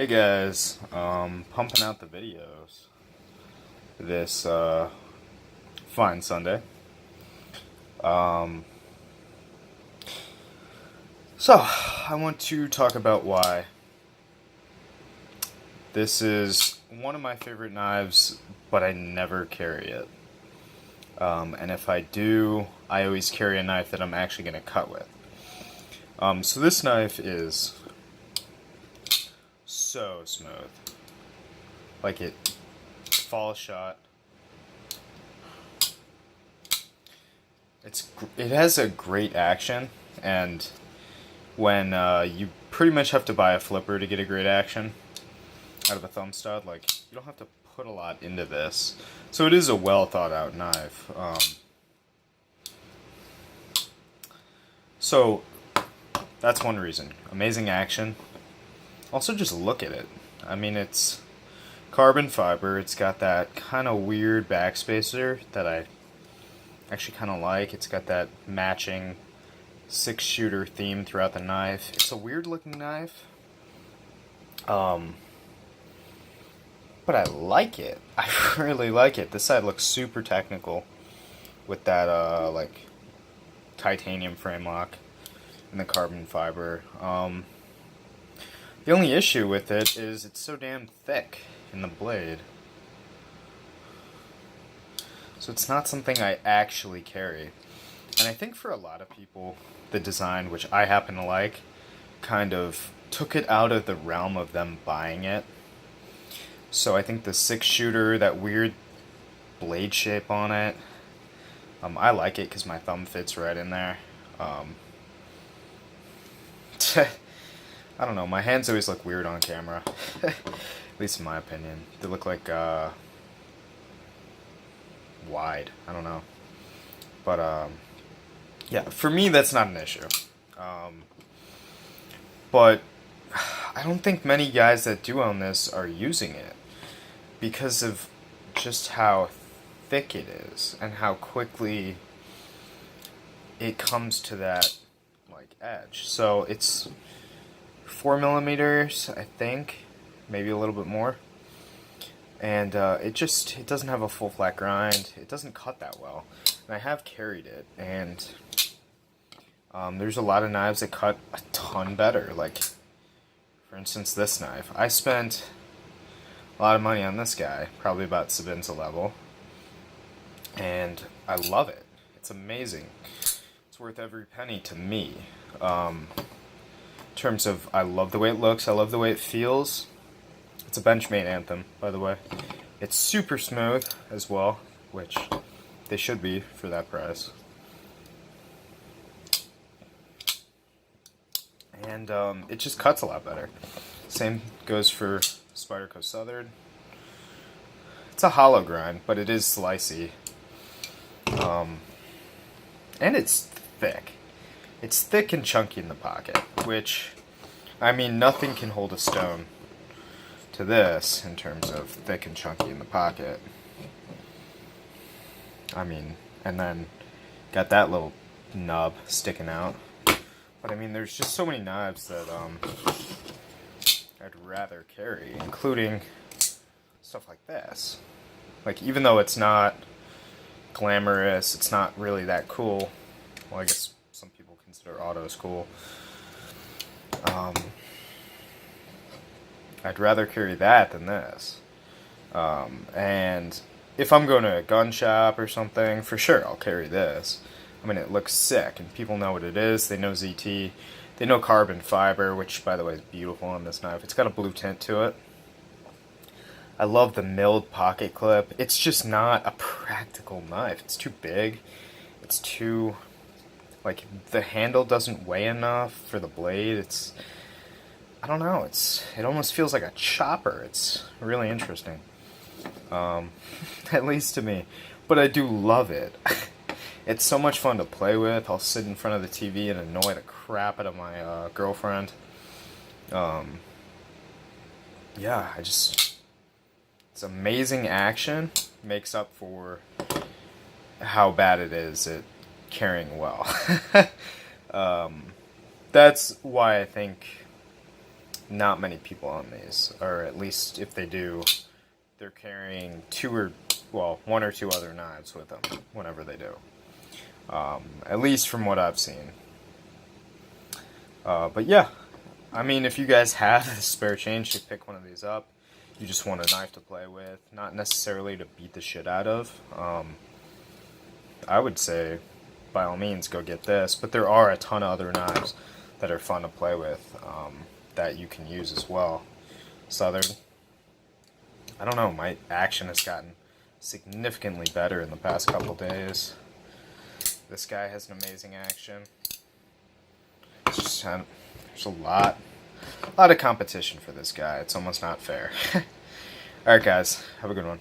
Hey guys, pumping out the videos this fine Sunday. Um, so I want to talk about why this is one of my favorite knives, but I never carry it. And if I do, I always carry a knife that I'm actually going to cut with. So this knife is so smooth. Like it fall shot. It has a great action, and when you pretty much have to buy a flipper to get a great action out of a thumb stud, like you don't have to put a lot into this. So it is a well thought out knife. So that's one reason. Amazing action. Also, just look at it. I mean, it's carbon fiber. It's got that kind of weird backspacer that I actually kind of like. It's got that matching 6-shooter theme throughout the knife. It's a weird looking knife. But I like it. I really like it. This side looks super technical with that like titanium frame lock and the carbon fiber. The only issue with it is it's so damn thick in the blade. So it's not something I actually carry. And I think for a lot of people, the design, which I happen to like, kind of took it out of the realm of them buying it. So I think the 6-shooter, that weird blade shape on it, I like it because my thumb fits right in there. I don't know, my hands always look weird on camera. At least in my opinion. They look like, wide. I don't know. But, yeah, for me, that's not an issue. But I don't think many guys that do own this are using it because of just how thick it is and how quickly it comes to that, like, edge. So it's 4 millimeters, I think, maybe a little bit more. And it doesn't have a full flat grind. It doesn't cut that well. And I have carried it, and there's a lot of knives that cut a ton better. Like, for instance, this knife. I spent a lot of money on this guy, probably about Sabinza level, and I love it. It's amazing. It's worth every penny to me. In terms of, I love the way it looks, I love the way it feels. It's a Benchmade Anthem, by the way. It's super smooth as well, which they should be for that price. And it just cuts a lot better. Same goes for Spyderco Southern. It's a hollow grind, but it is slicey. And it's thick. It's thick and chunky in the pocket, which, I mean, nothing can hold a stone to this in terms of thick and chunky in the pocket. I mean, and then got that little nub sticking out. But I mean, there's just so many knives that I'd rather carry, including stuff like this. Like, even though it's not glamorous, it's not really that cool. Well, I guess some people consider autos cool. I'd rather carry that than this. And if I'm going to a gun shop or something, for sure I'll carry this. I mean, it looks sick, and people know what it is. They know ZT. They know carbon fiber, which, by the way, is beautiful on this knife. It's got a blue tint to it. I love the milled pocket clip. It's just not a practical knife. It's too big. It's too, like, the handle doesn't weigh enough for the blade. It's, I don't know, it almost feels like a chopper. It's really interesting. At least to me. But I do love it. It's so much fun to play with. I'll sit in front of the TV and annoy the crap out of my girlfriend. Yeah, it's amazing action. Makes up for how bad it is at carrying well. That's why I think not many people on these, or at least if they do, they're carrying one or two other knives with them whenever they do. At least from what I've seen. But yeah, I mean, if you guys have the spare change to pick one of these up, you just want a knife to play with, not necessarily to beat the shit out of, I would say, by all means, go get this. But there are a ton of other knives that are fun to play with that you can use as well. Southern, I don't know, my action has gotten significantly better in the past couple days. This guy has an amazing action. It's just, there's a lot of competition for this guy. It's almost not fair. Alright guys, have a good one.